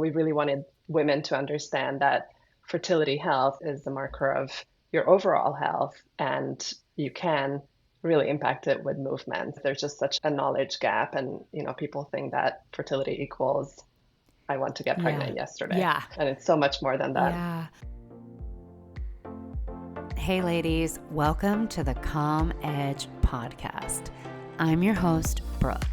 We really wanted women to understand that fertility health is the marker of your overall health, and you can really impact it with movement. There's just such a knowledge gap, and people think that fertility equals I want to get Yeah. pregnant yesterday, Yeah. and it's so much more than that. Yeah. Hey, ladies, welcome to the Calm Edge podcast. I'm your host, Brooke.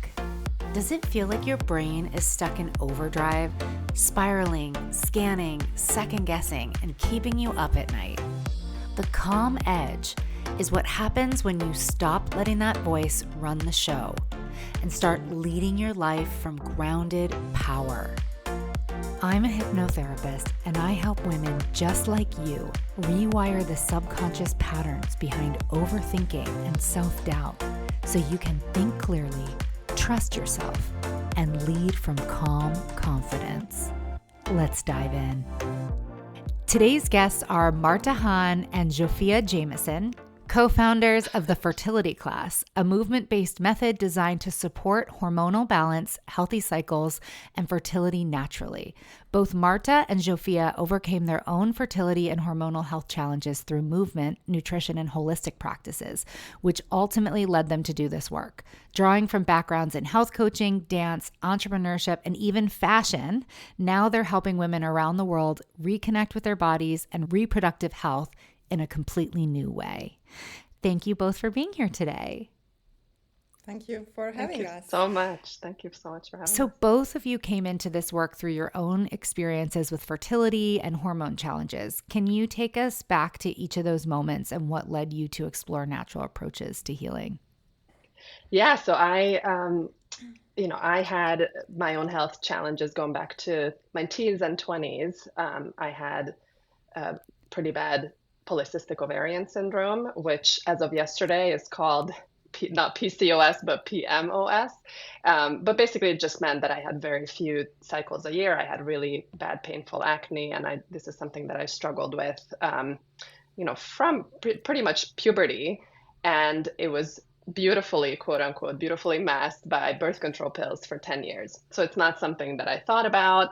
Does it feel like your brain is stuck in overdrive, spiraling, scanning, second guessing, and keeping you up at night? The Calm Edge is what happens when you stop letting that voice run the show and start leading your life from grounded power. I'm a hypnotherapist, and I help women just like you rewire the subconscious patterns behind overthinking and self-doubt so you can think clearly, trust yourself, and lead from calm confidence. Let's dive in. Today's guests are Marta Hahn and Zsofia Jameson, co-founders of the Fertility Class, a movement-based method designed to support hormonal balance, healthy cycles, and fertility naturally. Both Marta and Zsofia overcame their own fertility and hormonal health challenges through movement, nutrition, and holistic practices, which ultimately led them to do this work. Drawing from backgrounds in health coaching, dance, entrepreneurship, and even fashion, now they're helping women around the world reconnect with their bodies and reproductive health in a completely new way. Thank you both for being here today. Thank you for having us. So much. Thank you so much for having us. So both of you came into this work through your own experiences with fertility and hormone challenges. Can you take us back to each of those moments and what led you to explore natural approaches to healing? Yeah, so I had my own health challenges going back to my teens and 20s. I had pretty bad polycystic ovarian syndrome, which as of yesterday is called not PCOS, but PMOS. But basically it just meant that I had very few cycles a year. I had really bad, painful acne, and this is something that I struggled with, from pretty much puberty. And it was beautifully, quote unquote, beautifully masked by birth control pills for 10 years. So it's not something that I thought about.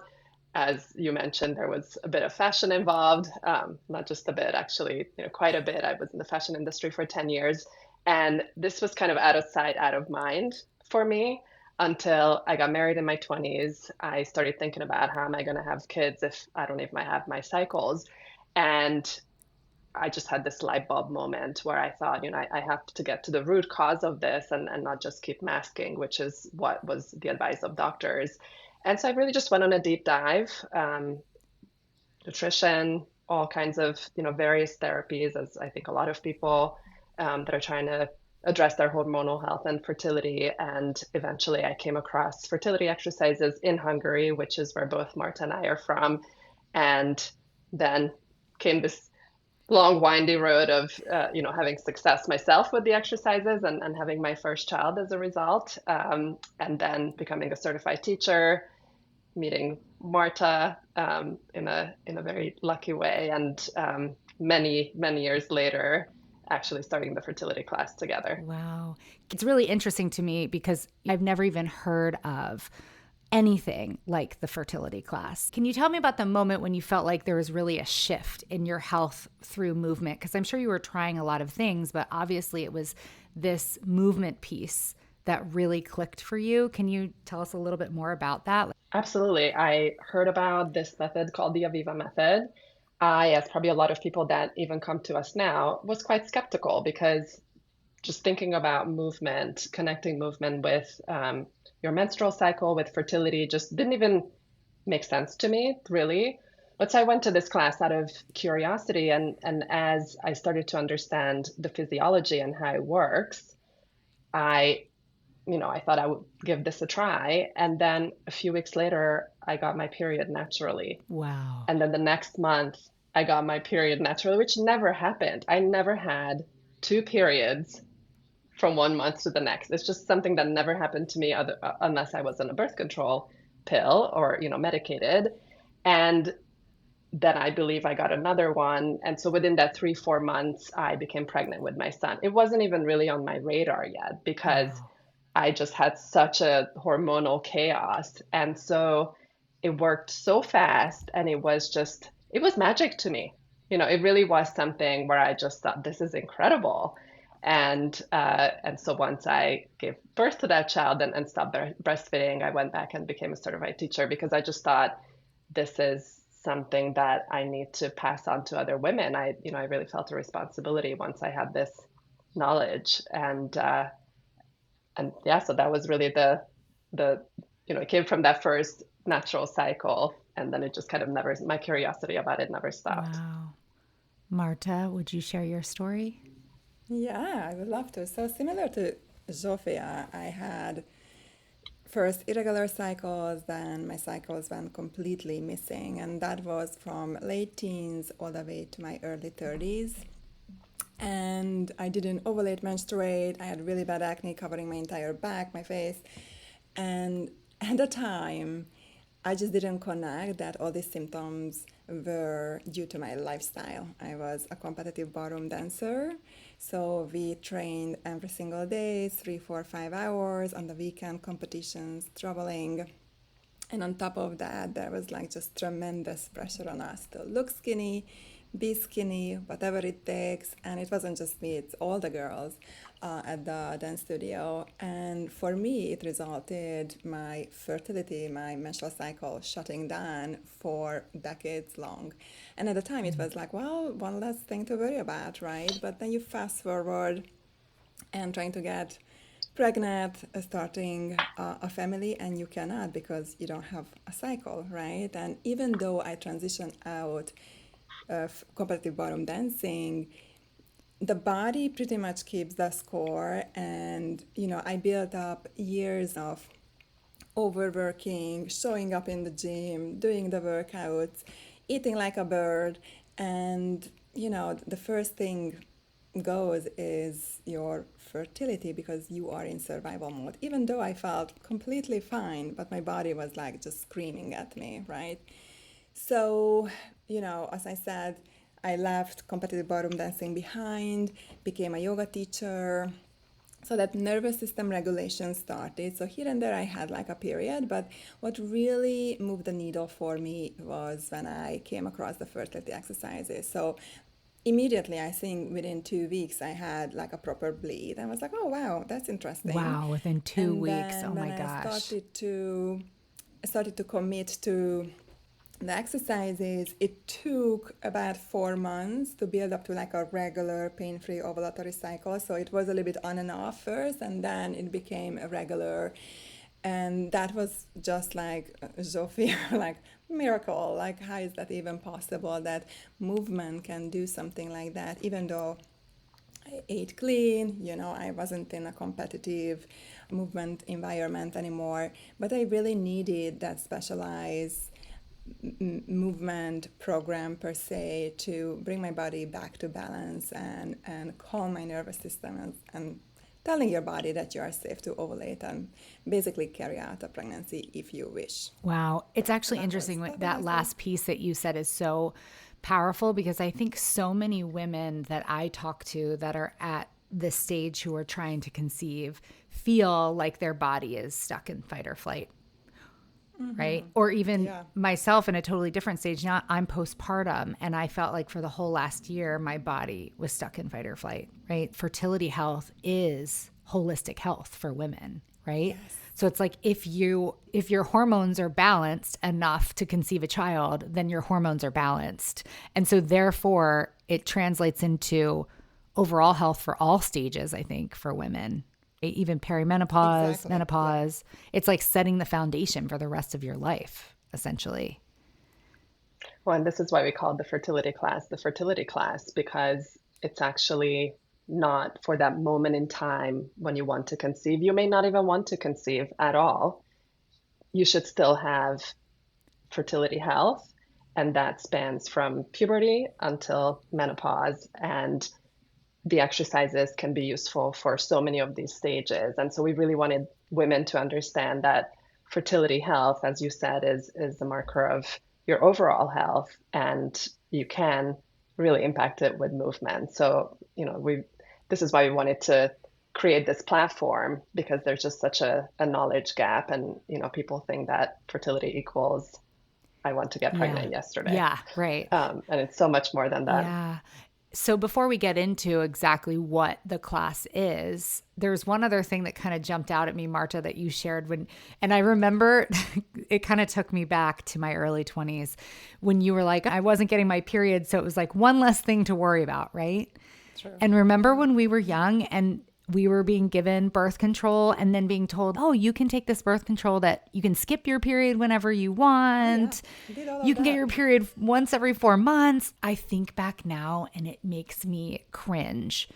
As you mentioned, there was a bit of fashion involved, not just a bit, actually, quite a bit. I was in the fashion industry for 10 years. And this was kind of out of sight, out of mind for me until I got married in my 20s. I started thinking about how am I going to have kids if I don't even have my cycles. And I just had this light bulb moment where I thought, I have to get to the root cause of this and not just keep masking, which is what was the advice of doctors. And so I really just went on a deep dive, nutrition, all kinds of, various therapies, as I think a lot of people that are trying to address their hormonal health and fertility. And eventually I came across fertility exercises in Hungary, which is where both Marta and I are from. And then came this long, windy road of, having success myself with the exercises and having my first child as a result. And then becoming a certified teacher, meeting Marta in a very lucky way, and many years later, actually starting the fertility class together. Wow, it's really interesting to me because I've never even heard of anything like the fertility class. Can you tell me about the moment when you felt like there was really a shift in your health through movement? Because I'm sure you were trying a lot of things, but obviously it was this movement piece that really clicked for you. Can you tell us a little bit more about that? Absolutely. I heard about this method called the Aviva method. I, as probably a lot of people that even come to us now, was quite skeptical because just thinking about movement, connecting movement with your menstrual cycle, with fertility, just didn't even make sense to me, really. But so I went to this class out of curiosity, and as I started to understand the physiology and how it works, I thought I would give this a try. And then a few weeks later, I got my period naturally. Wow. And then the next month, I got my period naturally, which never happened. I never had two periods from one month to the next. It's just something that never happened to me unless I was on a birth control pill or, medicated. And then I believe I got another one. And so within that 3-4 months, I became pregnant with my son. It wasn't even really on my radar yet because Wow. I just had such a hormonal chaos. And so it worked so fast, and it was magic to me. It really was something where I just thought, this is incredible. And so once I gave birth to that child and stopped breastfeeding, I went back and became a certified teacher because I just thought this is something that I need to pass on to other women. I really felt a responsibility once I had this knowledge, and yeah, so that was really the it came from that first natural cycle, and then it just kind of never, my curiosity about it never stopped. Wow. Marta, would you share your story? Yeah, I would love to. So similar to Zofia, I had first irregular cycles, then my cycles went completely missing, and that was from late teens all the way to my early 30s. And I didn't ovulate, menstruate. I had really bad acne covering my entire back, my face. And at the time, I just didn't connect that all these symptoms were due to my lifestyle. I was a competitive ballroom dancer, so we trained every single day, 3, 4, 5 hours on the weekend competitions, traveling. And on top of that, there was like just tremendous pressure on us to look skinny, be skinny, whatever it takes. And it wasn't just me, it's all the girls at the dance studio. And for me, it resulted my fertility, my menstrual cycle shutting down for decades long. And at the time, it was like, well, one less thing to worry about, right? But then you fast forward and trying to get pregnant, starting a family, and you cannot because you don't have a cycle, right? And even though I transitioned out of competitive ballroom dancing, the body pretty much keeps the score. And I built up years of overworking, showing up in the gym, doing the workouts, eating like a bird. And the first thing goes is your fertility, because you are in survival mode. Even though I felt completely fine, but my body was like just screaming at me, right? So, as I said, I left competitive ballroom dancing behind, became a yoga teacher. So that nervous system regulation started. So here and there I had like a period, but what really moved the needle for me was when I came across the fertility exercises. So immediately, I think within 2 weeks, I had like a proper bleed. I was like, oh, wow, that's interesting. Wow, within 2 weeks. And Oh then my when I gosh. started to commit to the exercises, it took about 4 months to build up to like a regular pain-free ovulatory cycle. So it was a little bit on and off first, and then it became a regular. And that was just like Zofia, like miracle. Like, how is that even possible that movement can do something like that? Even though I ate clean, I wasn't in a competitive movement environment anymore, but I really needed that specialized movement program per se to bring my body back to balance and calm my nervous system, and telling your body that you are safe to ovulate and basically carry out a pregnancy if you wish. Wow. It's actually That was interesting. that That was it. last piece that you said is so powerful, because I think so many women that I talk to that are at this stage who are trying to conceive feel like their body is stuck in fight or flight. Right. Or even Yeah. myself in a totally different stage. Now I'm postpartum, and I felt like for the whole last year, my body was stuck in fight or flight. Right. Fertility health is holistic health for women. Right. Yes. So it's like if your hormones are balanced enough to conceive a child, then your hormones are balanced. And so therefore it translates into overall health for all stages, I think, for women. Even perimenopause, Exactly. Yeah. menopause. It's like setting the foundation for the rest of your life, essentially. Well, and this is why we call the fertility class, because it's actually not for that moment in time when you want to conceive. You may not even want to conceive at all. You should still have fertility health, and that spans from puberty until menopause. And the exercises can be useful for so many of these stages. And so we really wanted women to understand that fertility health, as you said, is the marker of your overall health, and you can really impact it with movement. So, this is why we wanted to create this platform, because there's just such a knowledge gap, and people think that fertility equals I want to get Yeah. pregnant yesterday. Yeah. Right. And it's so much more than that. Yeah. So before we get into exactly what the class is, there's one other thing that kind of jumped out at me, Marta, that you shared and I remember it kind of took me back to my early 20s when you were like, I wasn't getting my period. So it was like one less thing to worry about, right? True. And remember when we were young and we were being given birth control and then being told, oh, you can take this birth control that you can skip your period whenever you want. Did all of You can get that. your period once every 4 months. I think back now and it makes me cringe.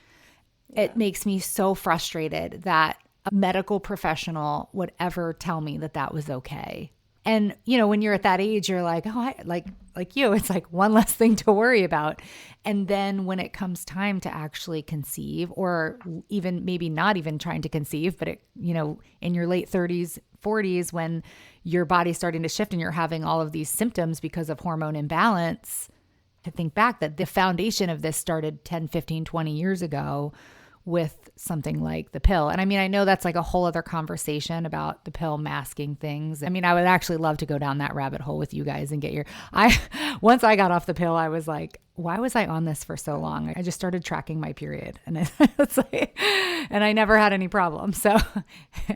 It makes me so frustrated that a medical professional would ever tell me that that was okay. And, when you're at that age, you're like, oh, like you, it's like one less thing to worry about. And then when it comes time to actually conceive, or even maybe not even trying to conceive, but in your late 30s, 40s, when your body's starting to shift and you're having all of these symptoms because of hormone imbalance, I think back that the foundation of this started 10, 15, 20 years ago with something like the pill. And I mean, I know that's like a whole other conversation about the pill masking things. I mean, I would actually love to go down that rabbit hole with you guys and once I got off the pill, I was like, why was I on this for so long? I just started tracking my period and and I never had any problems. So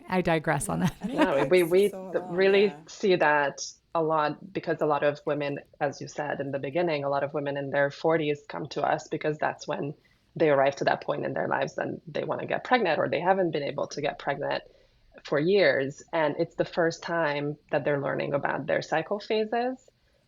I digress on that. No, we So long, really see that a lot, because a lot of women, as you said in the beginning, a lot of women in their 40s come to us because that's when they arrive to that point in their lives and they want to get pregnant, or they haven't been able to get pregnant for years. And it's the first time that they're learning about their cycle phases,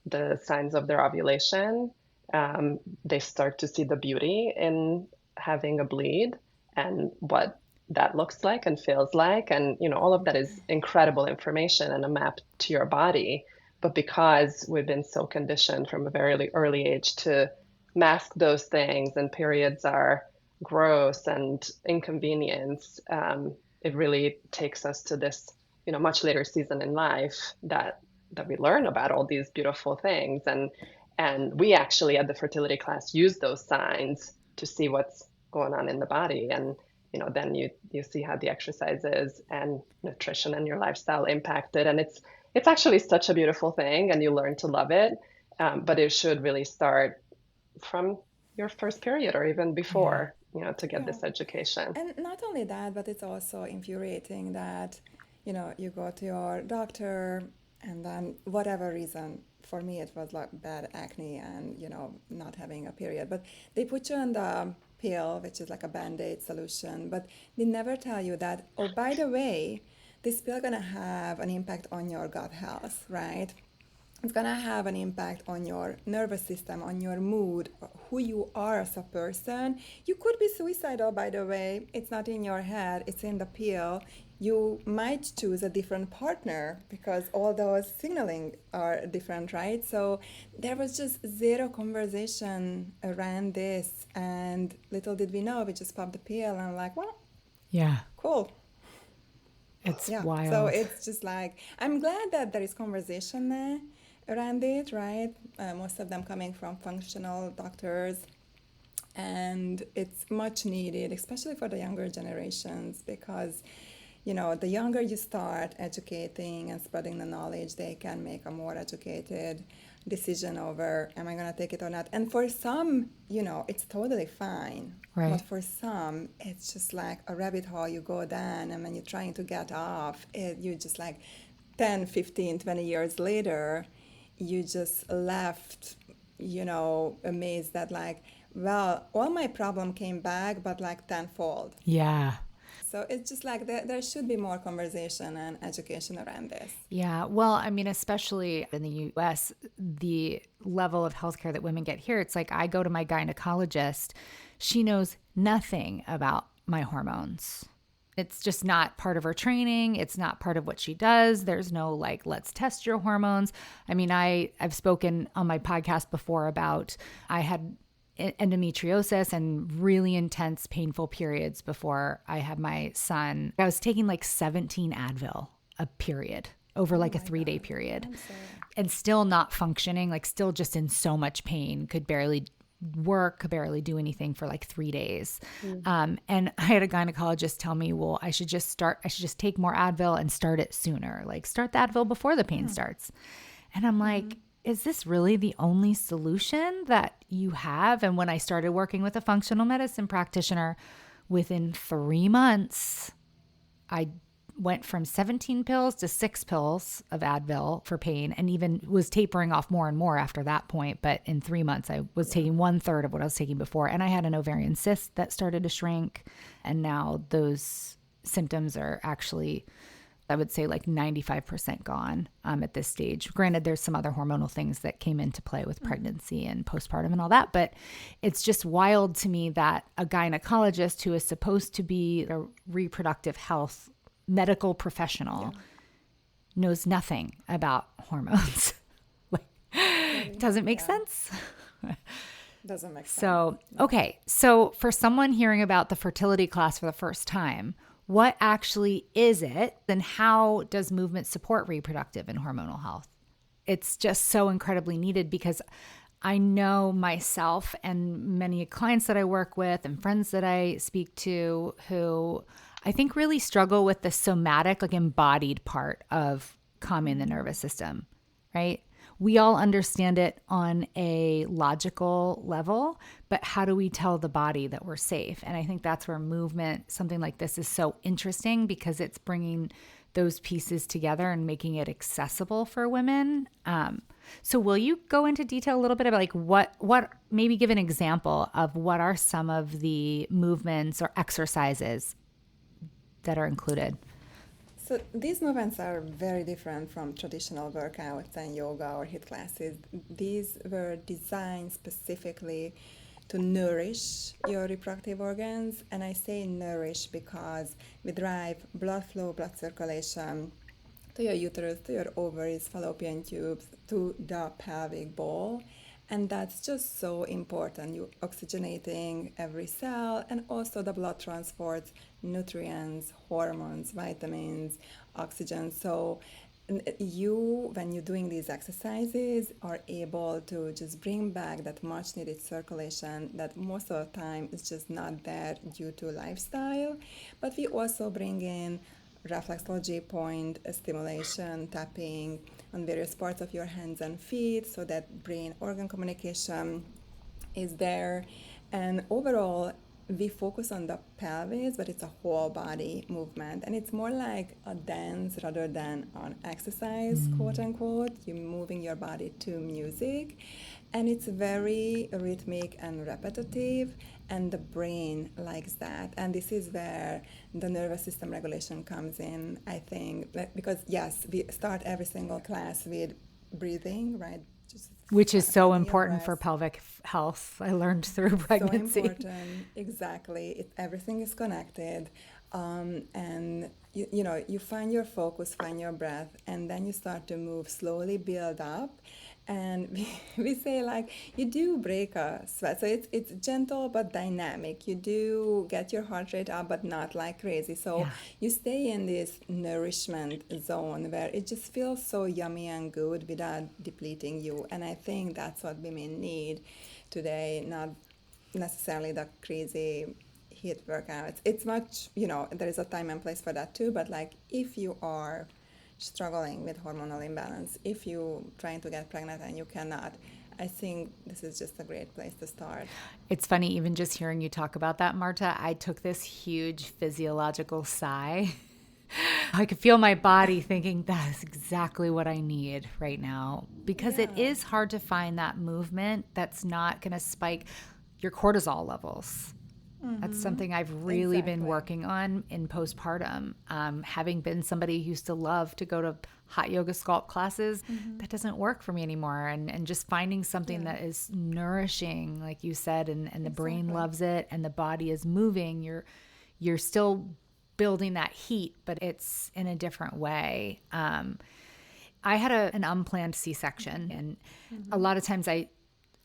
the signs of their ovulation. They start to see the beauty in having a bleed and what that looks like and feels like. And, all of that is incredible information and a map to your body. But because we've been so conditioned from a very early age to mask those things, and periods are gross and inconvenience, it really takes us to this, much later season in life that we learn about all these beautiful things. And we actually at the fertility class use those signs to see what's going on in the body. And, then you see how the exercises and nutrition and your lifestyle impact it. And it's actually such a beautiful thing, and you learn to love it. But it should really start from your first period or even before, to get this education. And not only that, but it's also infuriating that, you go to your doctor and then whatever reason, for me it was like bad acne and, not having a period, but they put you on the pill, which is like a Band-Aid solution, but they never tell you that, oh, by the way, this pill gonna have an impact on your gut health, right? It's going to have an impact on your nervous system, on your mood, who you are as a person. You could be suicidal, by the way. It's not in your head, it's in the pill. You might choose a different partner because all those signaling are different, right? So there was just zero conversation around this. And little did we know, we just popped the pill and like, well, Yeah. cool. It's Yeah, wild. so it's just like, I'm glad that there is conversation there around it, right? Most of them coming from functional doctors. And it's much needed, especially for the younger generations, because, the younger you start educating and spreading the knowledge, they can make a more educated decision over, am I going to take it or not? And for some, it's totally fine. Right. But for some, it's just like a rabbit hole you go down, and when you're trying to get off, you just like 10, 15, 20 years later, you just left, amazed that like, well, all my problem came back, but like tenfold. Yeah. So it's just like there should be more conversation and education around this. Yeah. Well, I mean, especially in the US, the level of healthcare that women get here, it's like I go to my gynecologist. She knows nothing about my hormones. It's just not part of her training. It's not part of what she does. There's no like, let's test your hormones. I mean, I've spoken on my podcast before about I had endometriosis and really intense painful periods before I had my son. I was taking like 17 Advil a period over like a 3-day period and still not functioning, like still just in so much pain, could barely work, could barely do anything for like 3 days. And I had a gynecologist tell me, well, I should just take more Advil and start it sooner. Like start the Advil before the pain starts. And I'm like, is this really the only solution that you have? And when I started working with a functional medicine practitioner, within 3 months, I went from 17 pills to 6 pills of Advil for pain, and even was tapering off more and more after that point. But in 3 months, I was taking 1/3 of what I was taking before. And I had an ovarian cyst that started to shrink. And now those symptoms are actually, I would say, like 95% gone at this stage. Granted, there's some other hormonal things that came into play with pregnancy and postpartum and all that, but it's just wild to me that a gynecologist who is supposed to be a reproductive health medical professional knows nothing about hormones. Like, it doesn't make sense. Doesn't make sense. So, okay. So for someone hearing about the fertility class for the first time, what actually is it, and how does movement support reproductive and hormonal health? It's just so incredibly needed, because I know myself and many clients that I work with and friends that I speak to who I think really struggle with the somatic, like embodied part of calming the nervous system, right? We all understand it on a logical level, but how do we tell the body that we're safe? And I think that's where movement, something like this, is so interesting, because it's bringing those pieces together and making it accessible for women. So will you go into detail a little bit about like what maybe give an example of what are some of the movements or exercises that are included? So these movements are very different from traditional workouts and yoga or HIIT classes. These were designed specifically to nourish your reproductive organs. And I say nourish because we drive blood flow, blood circulation to your uterus, to your ovaries, fallopian tubes, to the pelvic bowl. And that's just so important. You oxygenating every cell, and also the blood transports nutrients, hormones, vitamins, oxygen. So you, when you're doing these exercises, are able to just bring back that much needed circulation that most of the time is just not there due to lifestyle. But we also bring in reflexology, point stimulation, tapping on various parts of your hands and feet, so that brain organ communication is there. And overall, we focus on the pelvis, but it's a whole body movement, and it's more like a dance rather than an exercise, quote unquote. You're moving your body to music, and it's very rhythmic and repetitive, and the brain likes that. And this is where the nervous system regulation comes in, I think, because yes, we start every single class with breathing, right? Which is so important for pelvic health, I learned through pregnancy. So important, exactly. Everything is connected. And you find your focus, find your breath, and then you start to move slowly, build up. And we say, like, you do break a sweat. So it's gentle but dynamic. You do get your heart rate up, but not like crazy. So you stay in this nourishment zone where it just feels so yummy and good without depleting you. And I think that's what women need today, not necessarily the crazy HIIT workouts. It's much, there is a time and place for that too. But like, if you are struggling with hormonal imbalance, if you're trying to get pregnant and you cannot, I think this is just a great place to start. It's funny, even just hearing you talk about that, Marta, I took this huge physiological sigh. I could feel my body thinking that is exactly what I need right now, because it is hard to find that movement that's not going to spike your cortisol levels. That's something I've really been working on in postpartum. Having been somebody who used to love to go to hot yoga sculpt classes, that doesn't work for me anymore. And just finding something that is nourishing, like you said, and the brain loves it, and the body is moving. You're still building that heat, but it's in a different way. I had an unplanned C-section, and a lot of times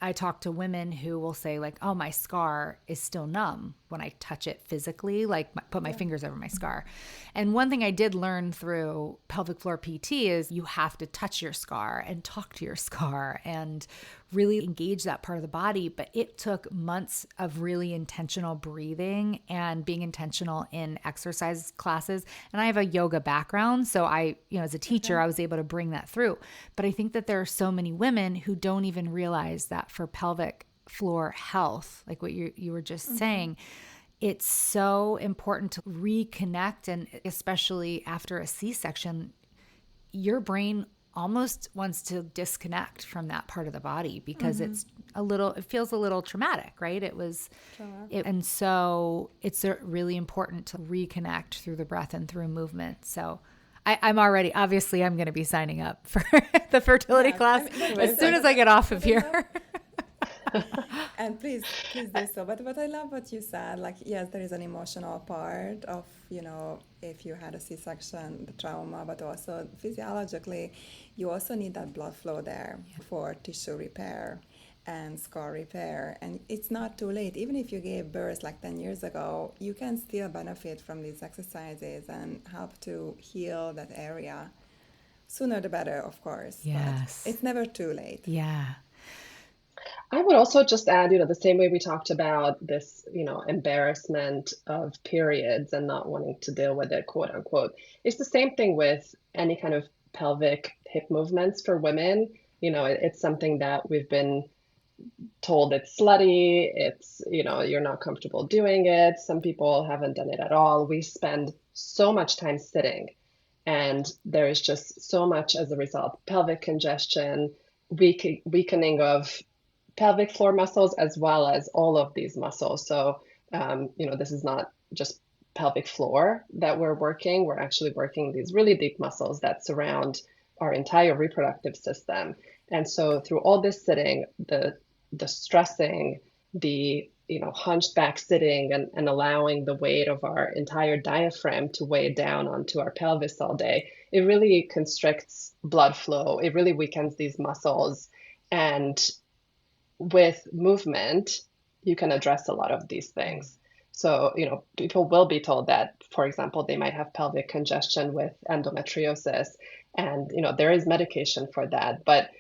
I talk to women who will say like, oh, my scar is still numb when I touch it physically, like put my fingers over my scar. And one thing I did learn through pelvic floor PT is you have to touch your scar and talk to your scar and really engage that part of the body. But it took months of really intentional breathing and being intentional in exercise classes. And I have a yoga background. So as a teacher, I was able to bring that through. But I think that there are so many women who don't even realize that for pelvic floor health, like what you were just saying, it's so important to reconnect. And especially after a C-section, your brain almost wants to disconnect from that part of the body because it feels a little traumatic, right? And so it's really important to reconnect through the breath and through movement. So I'm going to be signing up for the fertility class as soon as I get off of here. And please do so. But I love what you said. Like, yes, there is an emotional part of, if you had a C-section, the trauma, but also physiologically, you also need that blood flow there for tissue repair and scar repair. And it's not too late. Even if you gave birth like 10 years ago, you can still benefit from these exercises and help to heal that area. Sooner the better, of course. Yes. But it's never too late. Yeah. I would also just add, the same way we talked about this, embarrassment of periods and not wanting to deal with it, quote unquote. It's the same thing with any kind of pelvic hip movements for women. It's something that we've been told it's slutty, it's, you're not comfortable doing it. Some people haven't done it at all. We spend so much time sitting, and there is just so much as a result: pelvic congestion, weakening of pelvic floor muscles, as well as all of these muscles. So, this is not just pelvic floor that we're working. We're actually working these really deep muscles that surround our entire reproductive system. And so through all this sitting, the stressing, the hunched back sitting, and allowing the weight of our entire diaphragm to weigh down onto our pelvis all day, it really constricts blood flow. It really weakens these muscles. And with movement, you can address a lot of these things. So, people will be told that, for example, they might have pelvic congestion with endometriosis, and, there is medication for that, but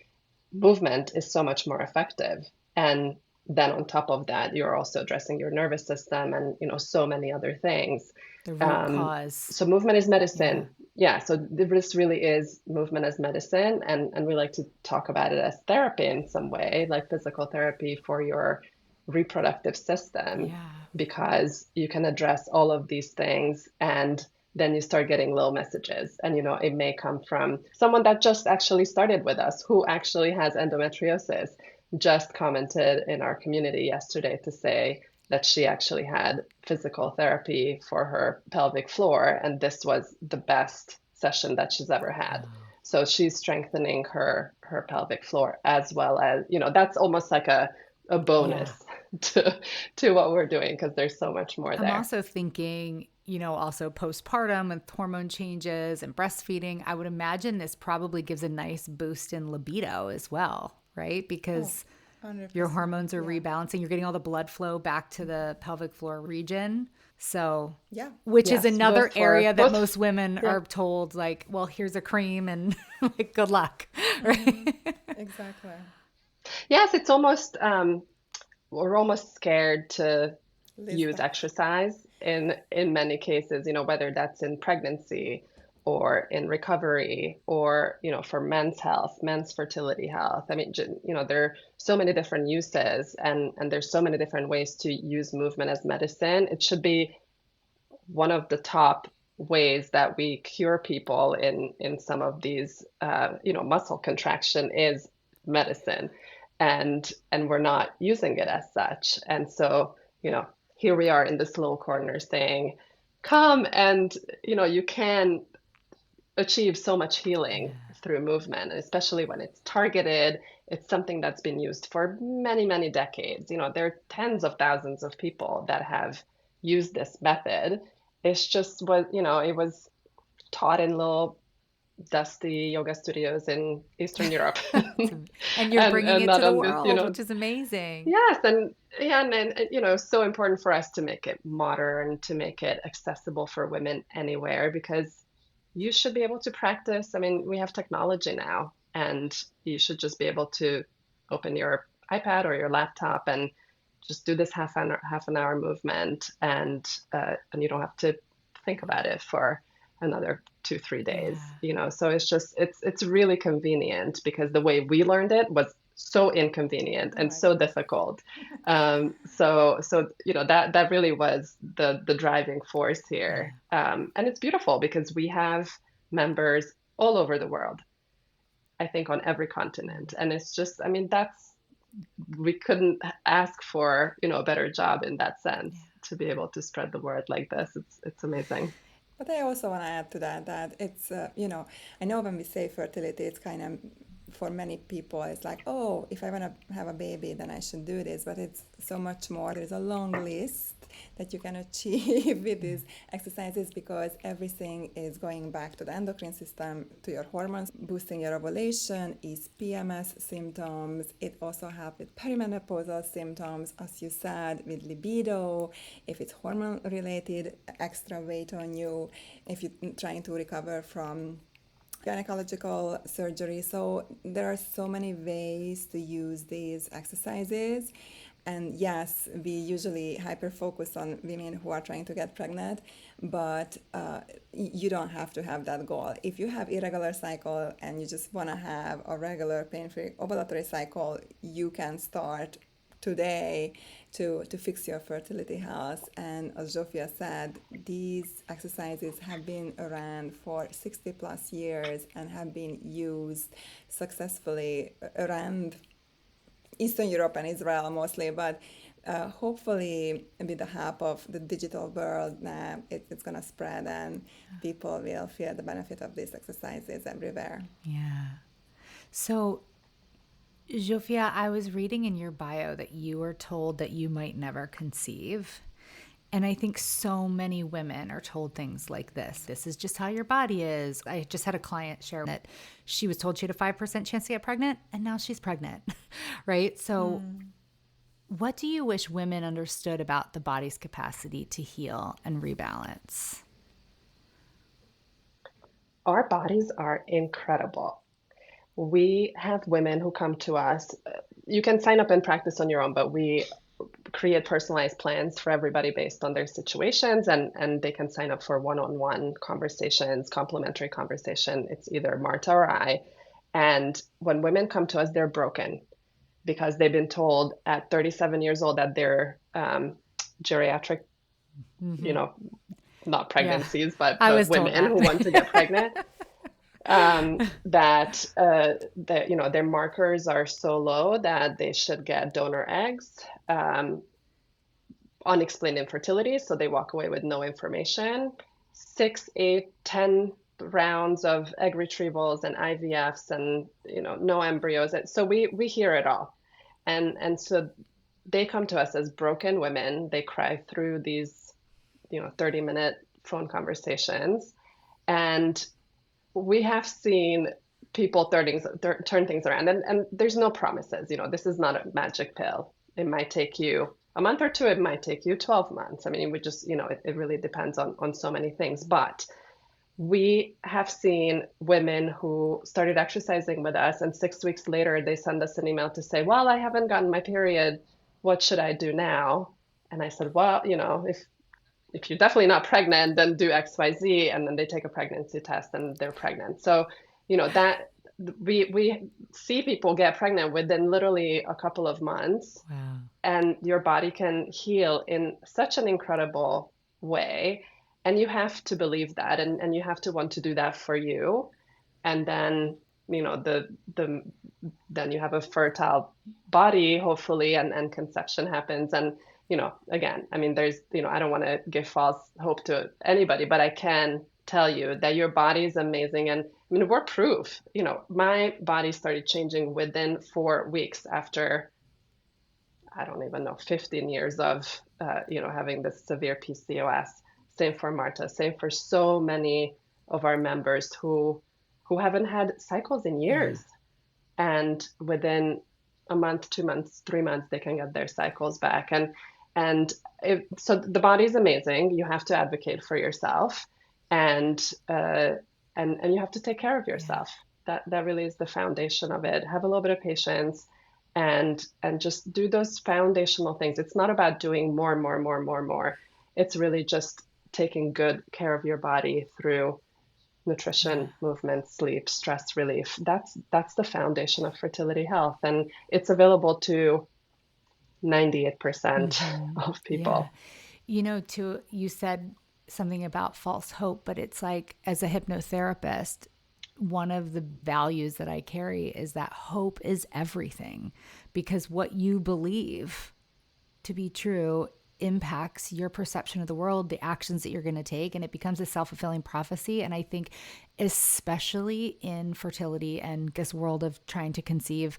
movement is so much more effective. And then on top of that, you're also addressing your nervous system and, so many other things. The root cause. So movement is medicine. Yeah. So this really is movement as medicine. And we like to talk about it as therapy in some way, like physical therapy for your reproductive system, because you can address all of these things, and then you start getting little messages. And, it may come from someone that just actually started with us, who actually has endometriosis, just commented in our community yesterday to say that she actually had physical therapy for her pelvic floor, and this was the best session that she's ever had. So she's strengthening her pelvic floor, as well as, that's almost like a bonus to what we're doing, because there's so much more there. I'm also thinking, also postpartum with hormone changes and breastfeeding, I would imagine this probably gives a nice boost in libido as well, right? Because your hormones are rebalancing. You're getting all the blood flow back to the pelvic floor region. So, which is another area that most women are told, like, well, here's a cream and like, good luck, right? Exactly. Yes, it's almost, we're almost scared to use exercise in many cases, whether that's in pregnancy or in recovery, or, for men's health, men's fertility health. I mean, there are so many different uses, and there's so many different ways to use movement as medicine. It should be one of the top ways that we cure people in some of these, muscle contraction is medicine, and we're not using it as such. And so, here we are in this little corner saying, come, and, you can achieve so much healing through movement, especially when it's targeted. It's something that's been used for many, many decades. There are tens of thousands of people that have used this method. It's just it was taught in little dusty yoga studios in Eastern Europe. And you're bringing And it not to the on this, world, which is amazing. yes, and yeah, and so important for us to make it modern, to make it accessible for women anywhere, because you should be able to practice. I mean, we have technology now, and you should just be able to open your iPad or your laptop and just do this half an hour movement, and you don't have to think about it for another 2 3 days. Yeah. So it's really convenient, because the way we learned it was so inconvenient Oh and my so goodness. difficult. So that really was the driving force Yeah. here. And it's beautiful because we have members all over the world, I think on every continent. And it's just, I mean, we couldn't ask for, a better job in that sense, Yeah. to be able to spread the word like this. It's amazing. But I also want to add to that that it's, I know when we say fertility, it's kind of, for many people, it's like, oh, if I want to have a baby, then I should do this. But it's so much more. There's a long list that you can achieve with these exercises, because everything is going back to the endocrine system, to your hormones, boosting your ovulation, is PMS symptoms. It also helps with perimenopausal symptoms, as you said, with libido, if it's hormone related, extra weight on you, if you're trying to recover from gynecological surgery. So there are so many ways to use these exercises. And yes, we usually hyper focus on women who are trying to get pregnant, but you don't have to have that goal. If you have irregular cycle and you just want to have a regular pain-free ovulatory cycle, you can start today to fix your fertility health. And as Zsofia said, these exercises have been around for 60 plus years and have been used successfully around Eastern Europe and Israel mostly, but hopefully with the help of the digital world now, it's going to spread and people will feel the benefit of these exercises everywhere. Yeah. So, Zsofia, I was reading in your bio that you were told that you might never conceive. And I think so many women are told things like this. This is just how your body is. I just had a client share that she was told she had a 5% chance to get pregnant, and now she's pregnant, right? So what do you wish women understood about the body's capacity to heal and rebalance? Our bodies are incredible. We have women who come to us. You can sign up and practice on your own, but we create personalized plans for everybody based on their situations, and they can sign up for one-on-one conversations, complimentary conversation. It's either Marta or I. And when women come to us, they're broken because they've been told at 37 years old that they're geriatric, not Yeah. pregnancies, but I was told women that. who want to get pregnant. That their markers are so low that they should get donor eggs. Unexplained infertility, so they walk away with no information. 6, 8, 10 rounds of egg retrievals and IVFs, and no embryos. So we hear it all, and so they come to us as broken women. They cry through these 30-minute phone conversations, and we have seen people turn things around, and there's no promises. This is not a magic pill. It might take you a month or two. It might take you 12 months. I mean, we just, it really depends on so many things. But we have seen women who started exercising with us, and 6 weeks later, they send us an email to say, well, I haven't gotten my period. What should I do now? And I said, well, if you're definitely not pregnant, then do XYZ. And then they take a pregnancy test and they're pregnant. So, that we see people get pregnant within literally a couple of months. Wow. And your body can heal in such an incredible way. And you have to believe that, and you have to want to do that for you. And then, then you have a fertile body, hopefully, and conception happens. And again, I mean, I don't want to give false hope to anybody, but I can tell you that your body is amazing. And I mean, we're proof. My body started changing within 4 weeks after, I don't even know, 15 years of, having this severe PCOS. Same for Marta, same for so many of our members who who haven't had cycles in Yeah. years. And within a month, 2 months, 3 months, they can get their cycles back. So the body is amazing. You have to advocate for yourself, and and you have to take care of Yeah. yourself. That really is the foundation of it. Have a little bit of patience, and just do those foundational things. It's not about doing more and more and more and more and more. It's really just taking good care of your body through Yeah. nutrition, movement, sleep, stress relief. That's the foundation of fertility health, and it's available to 98% of Yeah. people. You said something about false hope, but it's like, as a hypnotherapist, one of the values that I carry is that hope is everything, because what you believe to be true impacts your perception of the world, the actions that you're going to take, and it becomes a self-fulfilling prophecy. And I think, especially in fertility and this world of trying to conceive,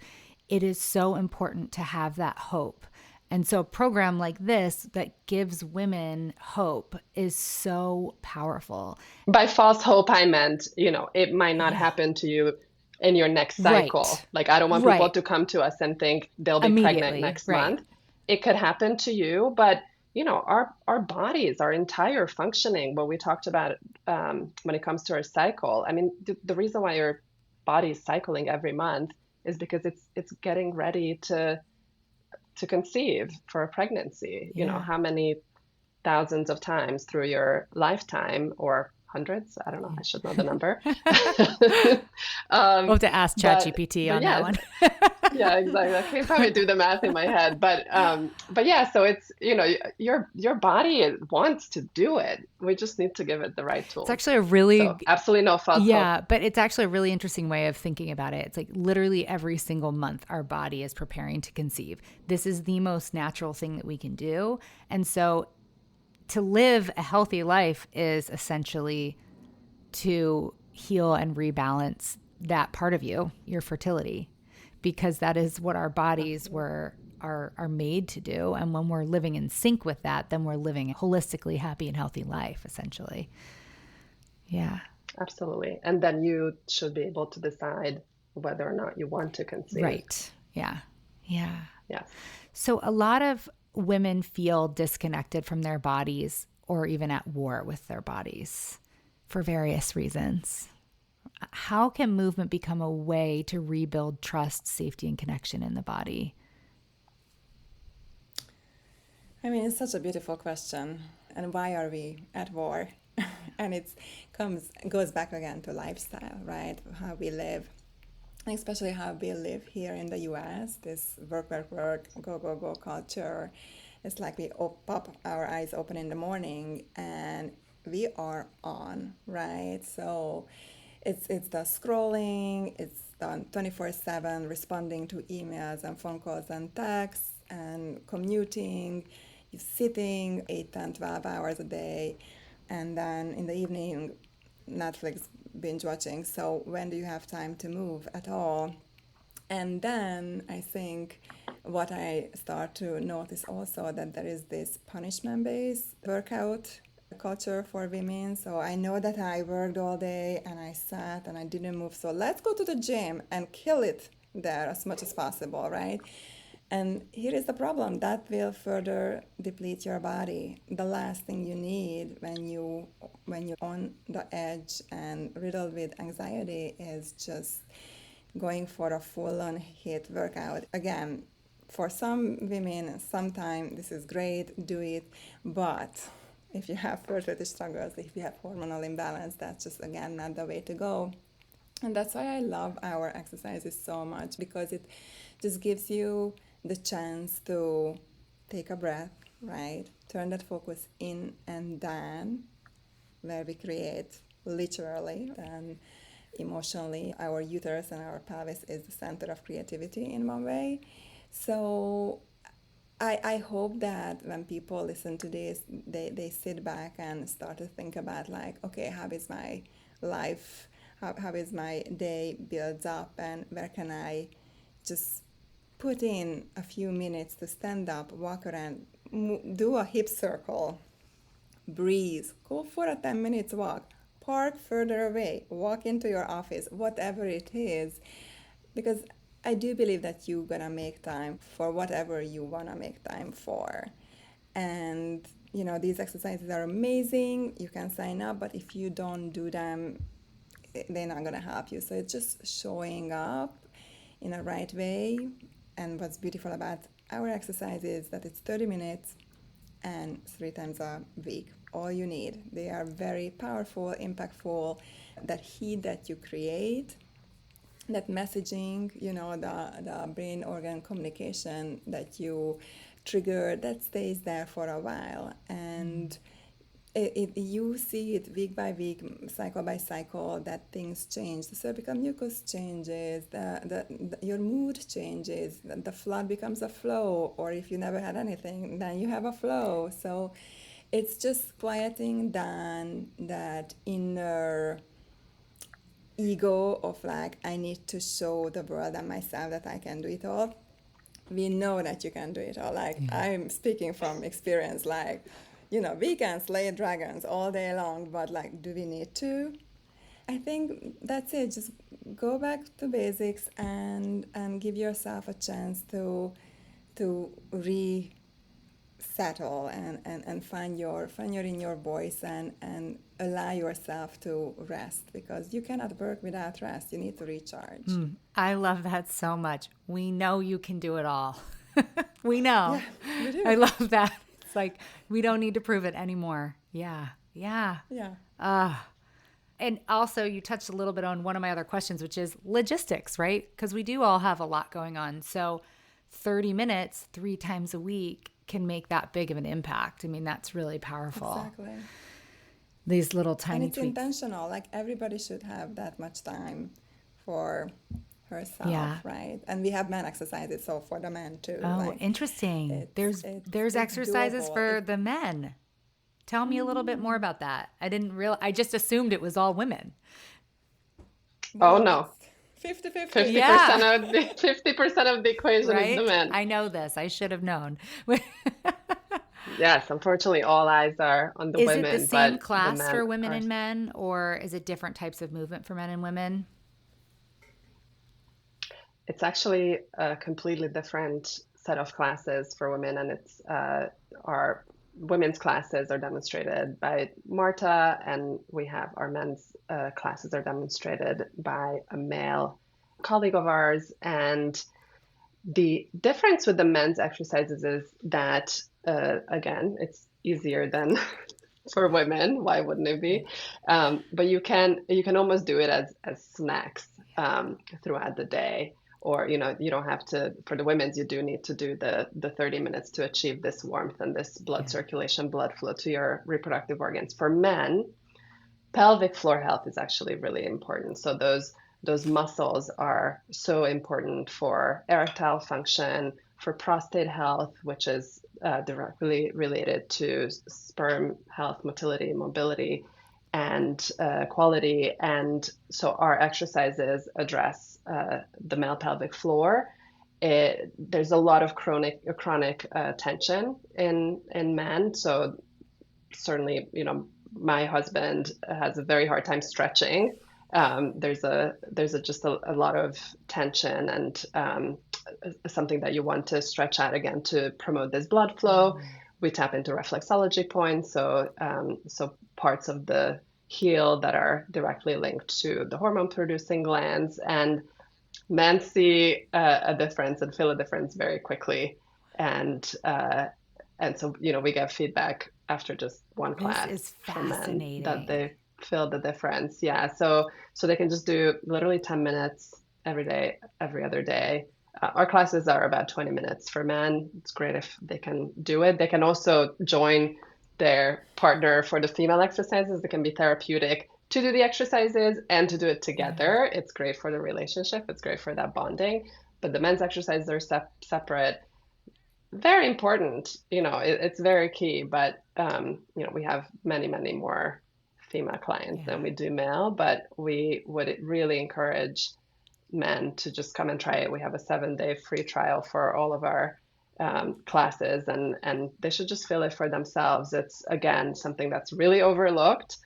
it is so important to have that hope. And so a program like this that gives women hope is so powerful. By false hope, I meant, it might not Yeah. happen to you in your next cycle. Right. Like, I don't want people Right. to come to us and think they'll be pregnant Immediately. next Right. month. It could happen to you, but our bodies, our entire functioning, what we talked about when it comes to our cycle. I mean, the reason why your body is cycling every month is because it's getting ready to conceive for a pregnancy. Yeah. How many thousands of times through your lifetime, or hundreds? I don't know. I should know the number. We'll um, have to ask but ChatGPT but on that yes, one. yeah, exactly. I can probably do the math in my head, but yeah. So it's your body wants to do it. We just need to give it the right It's tools. actually a really, So absolutely no false hope. yeah, but it's actually a really interesting way of thinking about it. It's like literally every single month our body is preparing to conceive. This is the most natural thing that we can do. And so to live a healthy life is essentially to heal and rebalance that part of you, your fertility, because that is what our bodies Absolutely. are made to do. And when we're living in sync with that, then we're living a holistically happy and healthy life, essentially. Yeah. Absolutely. And then you should be able to decide whether or not you want to conceive. Right. Yeah. Yeah. Yes. So a lot of women feel disconnected from their bodies or even at war with their bodies for various reasons. How can movement become a way to rebuild trust, safety, and connection in the body? I mean, it's such a beautiful question. And why are we at war? And it goes back again to lifestyle, right? How we live, and especially how we live here in the US, this work, work, work, go, go, go culture. It's like we pop our eyes open in the morning and we are on, right? So it's the scrolling, it's the 24/7 responding to emails and phone calls and texts and commuting. You're sitting 8, 10, 12 hours a day, and then in the evening, Netflix binge watching. So when do you have time to move at all? And then I think what I start to notice also that there is this punishment-based workout culture for women. So I know that I worked all day and I sat and I didn't move. So let's go to the gym and kill it there as much as possible, right? And here is the problem that will further deplete your body. The last thing you need when you're on the edge and riddled with anxiety is just going for a full-on HIIT workout. Again, for some women, sometimes this is great, do it, but if you have fertility struggles, if you have hormonal imbalance, that's just, again, not the way to go. And that's why I love our exercises so much, because it just gives you the chance to take a breath, right? Turn that focus in and down, where we create literally and emotionally. Our uterus and our pelvis is the center of creativity in one way. So I hope that when people listen to this, they sit back and start to think about like, okay, how is my life? How is my day builds up, and where can I just put in a few minutes to stand up, walk around, do a hip circle, breathe, go for a 10 minutes walk. park further away, walk into your office, whatever it is, because I do believe that you're gonna make time for whatever you wanna make time for. And these exercises are amazing. You can sign up, but if you don't do them, they're not gonna help you. So it's just showing up in a right way. And what's beautiful about our exercise is that it's 30 minutes and 3 times a week. All you need. They are very powerful, impactful. That heat that you create, that messaging, the brain organ communication that you trigger, that stays there for a while. And you see it week by week, cycle by cycle, that things change. The cervical mucus changes, your mood changes, the flood becomes a flow, or if you never had anything, then you have a flow. So it's just quieting down that inner ego of like, I need to show the world and myself that I can do it all. We know that you can do it all. Like, I'm speaking from experience, like, we can slay dragons all day long, but like, do we need to? I think that's it. Just go back to basics and give yourself a chance to resettle and find your inner voice and allow yourself to rest, because you cannot work without rest. You need to recharge. I love that so much. We know you can do it all. We know. Yeah, we do. I love that. It's like, we don't need to prove it anymore. Yeah. And also you touched a little bit on one of my other questions, which is logistics, right? Because we do all have a lot going on. So 30 minutes, 3 times a week can make that big of an impact. I mean, that's really powerful. Exactly. These little tiny and it's tweaks. Intentional. Like, everybody should have that much time for herself, right? And we have men exercises, so for the men too. Oh, like, interesting. There's exercises doable. for the men. Tell me a little bit more about that. I just assumed it was all women. Oh, no. 50-50. 50% Yeah. of the 50% of the equation Right? is the men. I know this. I should have known. Yes, unfortunately, all eyes are on the Is women. it the same but class the men for women are... and men, or is it different types of movement for men and women? It's actually a completely different set of classes for women, and it's our women's classes are demonstrated by Marta, and we have our men's classes are demonstrated by a male colleague of ours. And the difference with the men's exercises is that, again, it's easier than for women. Why wouldn't it be? But you can almost do it as snacks throughout the day. Or, you don't have to, for the women's, you do need to do the 30 minutes to achieve this warmth and this blood circulation, blood flow to your reproductive organs. For men, pelvic floor health is actually really important. So those muscles are so important for erectile function, for prostate health, which is directly related to sperm health, motility, mobility, and quality. And so our exercises address the male pelvic floor. There's a lot of chronic tension in men. So certainly, my husband has a very hard time stretching. There's just a lot of tension and something that you want to stretch out again to promote this blood flow. We tap into reflexology points, so parts of the heel that are directly linked to the hormone producing glands. And men see a difference and feel a difference very quickly. And so, we get feedback after just one class. This is from fascinating. men that they feel the difference. Yeah. So they can just do literally 10 minutes every day, every other day. Our classes are about 20 minutes for men. It's great if they can do it. They can also join their partner for the female exercises. They can be therapeutic to do the exercises and to do it together. It's great for the relationship. It's great for that bonding. But the men's exercises are separate. Very important. It's very key. But, we have many, many more female clients than we do male. But we would really encourage men to just come and try it. We have a 7-day free trial for all of our classes, and they should just feel it for themselves. It's, again, something that's really overlooked.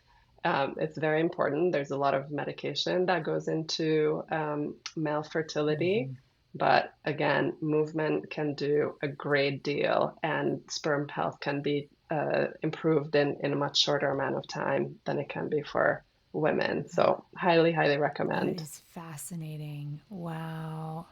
It's very important. There's a lot of medication that goes into male fertility, but again, movement can do a great deal, and sperm health can be improved in a much shorter amount of time than it can be for women. So, highly, highly That recommend. is fascinating. Wow.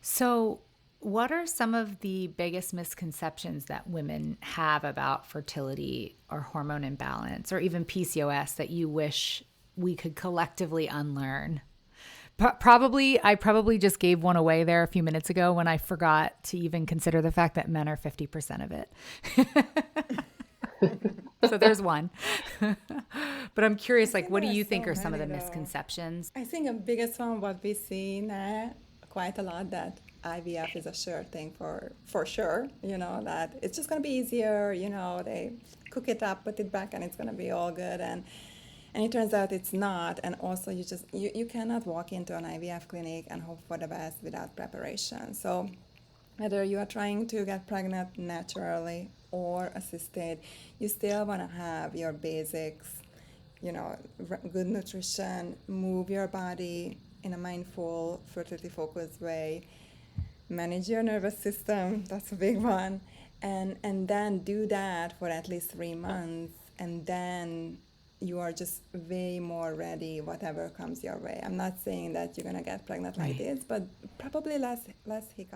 So, what are some of the biggest misconceptions that women have about fertility or hormone imbalance or even PCOS that you wish we could collectively unlearn? I probably just gave one away there a few minutes ago when I forgot to even consider the fact that men are 50% of it. So there's one. But I'm I curious, like, think what there do are you so think are some of many the though. misconceptions? I think the biggest one what we see now quite a lot that IVF is a sure thing for sure. That it's just gonna be easier. They cook it up, put it back, and it's gonna be all good. And it turns out it's not. And also you cannot walk into an IVF clinic and hope for the best without preparation. So whether you are trying to get pregnant naturally or assisted, you still want to have your basics, good nutrition, move your body in a mindful, fertility focused way, manage your nervous system, that's a big one, and then do that for at least 3 months, and then you are just way more ready whatever comes your way. I'm not saying that you're gonna get pregnant like Right. this, but probably less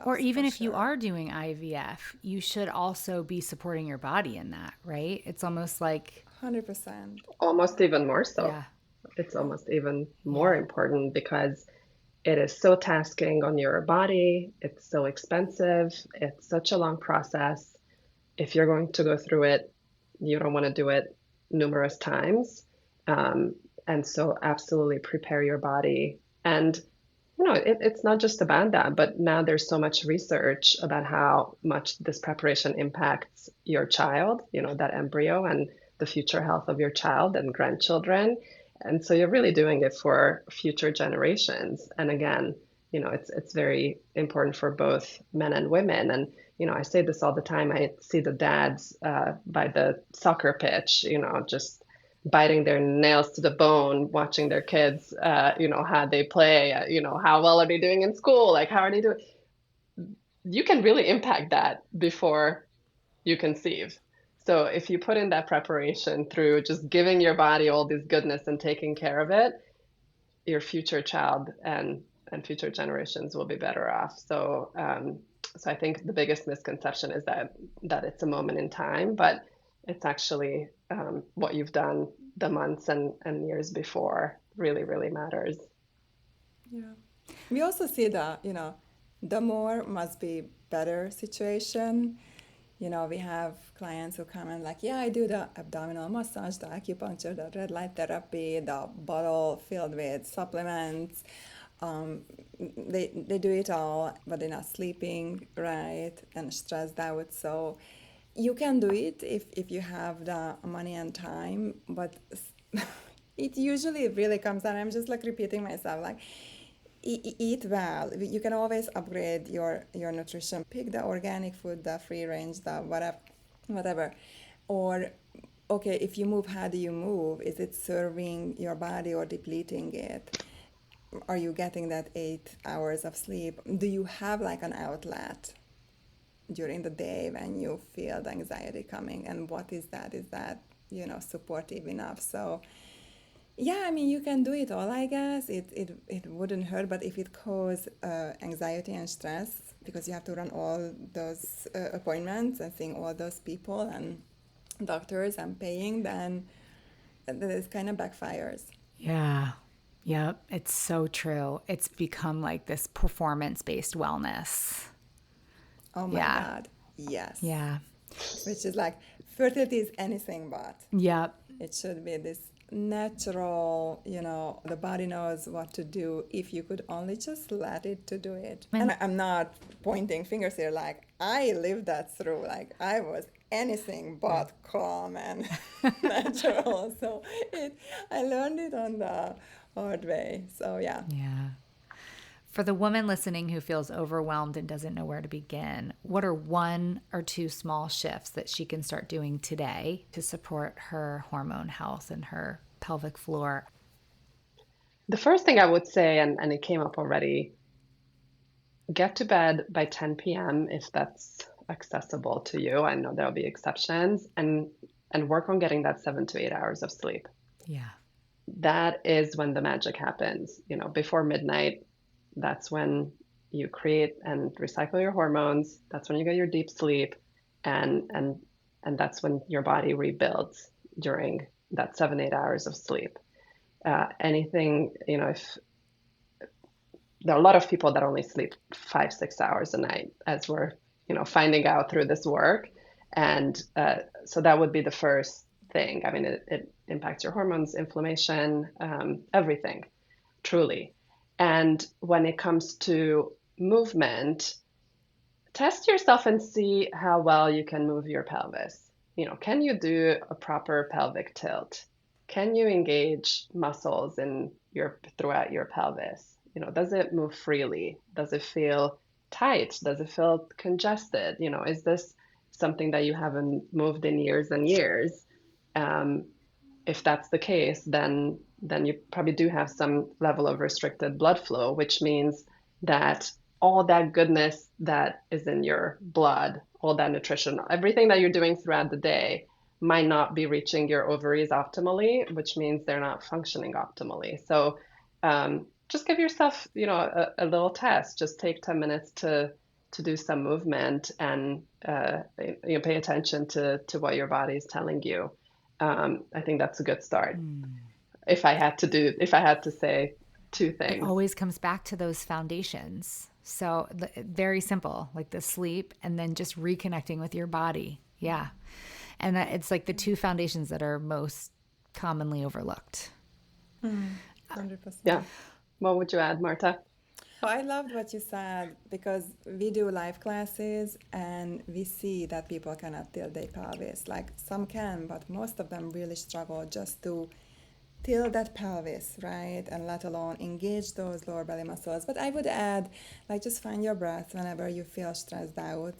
Or hiccups even for if you sure. are doing IVF, you should also be supporting your body in that, right? It's almost like, 100%. Almost even more so. yeah, It's almost even more yeah, important because it is so tasking on your body. It's so expensive. It's such a long process. If you're going to go through it, you don't want to do it numerous times. Um, and so absolutely prepare your body. And it's not just about that, but now there's so much research about how much this preparation impacts your child, that embryo and the future health of your child and grandchildren. And so you're really doing it for future generations. And again, it's very important for both men and women. And I say this all the time. I see the dads by the soccer pitch, just biting their nails to the bone, watching their kids, how they play, how well are they doing in school? Like, how are they doing? You can really impact that before you conceive. So if you put in that preparation through just giving your body all this goodness and taking care of it, your future child and future generations will be better off. So I think the biggest misconception is that it's a moment in time, but it's actually what you've done the months and years before really, really matters. Yeah. We also see the more must be better situation. We have clients who come and like, yeah, I do the abdominal massage, the acupuncture, the red light therapy, the bottle filled with supplements. Um, they do it all, but they're not sleeping right and stressed out. So you can do it if you have the money and time, but it usually really comes down. I'm just like repeating myself, like eat well. You can always upgrade your nutrition. Pick the organic food, the free range, the whatever. Or okay, if you move, how do you move? Is it serving your body or depleting it? Are you getting that 8 hours of sleep? Do you have like an outlet during the day when you feel the anxiety coming? And what is that? Is that supportive enough? So yeah, I mean, you can do it all, I guess. It wouldn't hurt, but if it causes anxiety and stress, because you have to run all those appointments and seeing all those people and doctors and paying, then it kind of backfires. yeah, yep. It's so true. It's become like this performance-based wellness. Oh my Yeah, God, yes. yeah, Which is like, fertility is anything but. yep. It should be this natural, the body knows what to do if you could only just let it to do it. And And I'm not pointing fingers here, like I lived that through, like I was anything but calm and natural. So I learned it on the hard way. So yeah. yeah. For the woman listening who feels overwhelmed and doesn't know where to begin, what are one or two small shifts that she can start doing today to support her hormone health and her pelvic floor? The first thing I would say, and it came up already, get to bed by 10 p.m. if that's accessible to you. I know there'll be exceptions, and work on getting that 7 to 8 hours of sleep. Yeah. That is when the magic happens. Before midnight, that's when you create and recycle your hormones. That's when you get your deep sleep, and that's when your body rebuilds during that 7 to 8 hours of sleep. Anything, if there are a lot of people that only sleep 5-6 hours a night, as we're finding out through this work, and so that would be the first thing. I mean, it impacts your hormones, inflammation, everything, truly. And when it comes to movement, test yourself and see how well you can move your pelvis. Can you do a proper pelvic tilt? Can you engage muscles throughout your pelvis? Does it move freely? Does it feel tight? Does it feel congested? Is this something that you haven't moved in years and years? If that's the case, then you probably do have some level of restricted blood flow, which means that all that goodness that is in your blood, all that nutrition, everything that you're doing throughout the day might not be reaching your ovaries optimally, which means they're not functioning optimally. So just give yourself, a little test. Just take 10 minutes to do some movement and pay attention to what your body is telling you. I think that's a good start. If I had to say two things. It always comes back to those foundations. So very simple, like the sleep and then just reconnecting with your body. Yeah. And it's like the two foundations that are most commonly overlooked. 100%. Yeah. What would you add, Marta? I loved what you said, because we do live classes and we see that people cannot tilt their pelvis. Like some can, but most of them really struggle just to tilt that pelvis, right? And let alone engage those lower belly muscles. But I would add, like, just find your breath whenever you feel stressed out.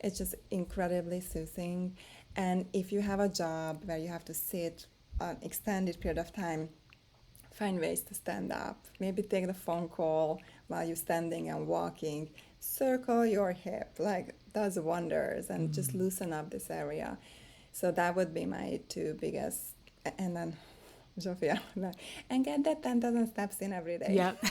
It's just incredibly soothing. And if you have a job where you have to sit an extended period of time, find ways to stand up. Maybe take the phone call while you're standing and walking. Circle your hip, like, does wonders, and just loosen up this area. So that would be my two biggest. And then Zsofia, and get that 10,000 steps in every day. Yep.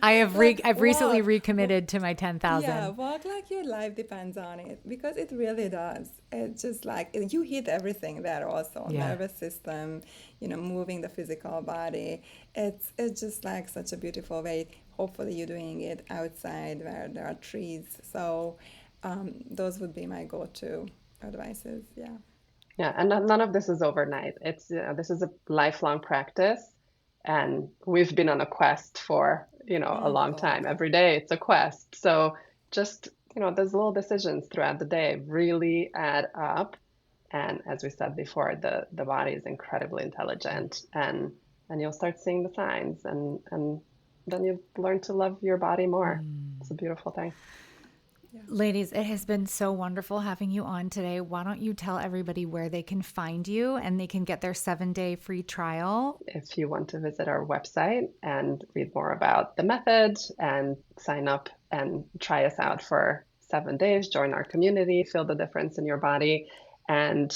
I've recently recommitted to my 10,000. Yeah, walk like your life depends on it, because it really does. It's just like you hit everything there also. Yeah. Nervous system, moving the physical body. It's just like such a beautiful way. Hopefully you're doing it outside where there are trees. So those would be my go-to advices. Yeah. Yeah, and none of this is overnight. It's this is a lifelong practice, and we've been on a quest for a long time. Every day it's a quest. So just those little decisions throughout the day really add up. And as we said before, the body is incredibly intelligent, and you'll start seeing the signs, and then you learn to love your body more. It's a beautiful thing. Yeah. Ladies, it has been so wonderful having you on today. Why don't you tell everybody where they can find you and they can get their 7-day free trial? If you want to visit our website and read more about the method and sign up and try us out for 7 days, join our community, feel the difference in your body. And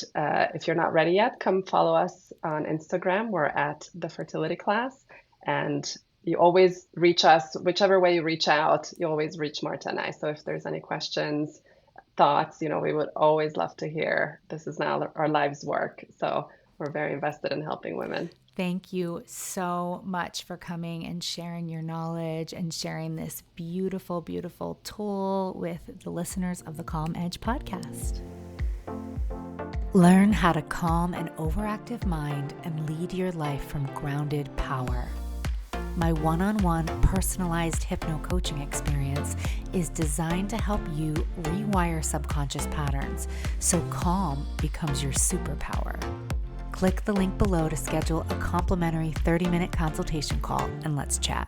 if you're not ready yet, come follow us on Instagram. We're at the Fertility Class. And you always reach us, whichever way you reach out, you always reach Marta and I. So if there's any questions, thoughts, we would always love to hear. This is now our life's work. So we're very invested in helping women. Thank you so much for coming and sharing your knowledge and sharing this beautiful, beautiful tool with the listeners of the Calm Edge podcast. Learn how to calm an overactive mind and lead your life from grounded power. My one-on-one personalized hypno-coaching experience is designed to help you rewire subconscious patterns so calm becomes your superpower. Click the link below to schedule a complimentary 30-minute consultation call and let's chat.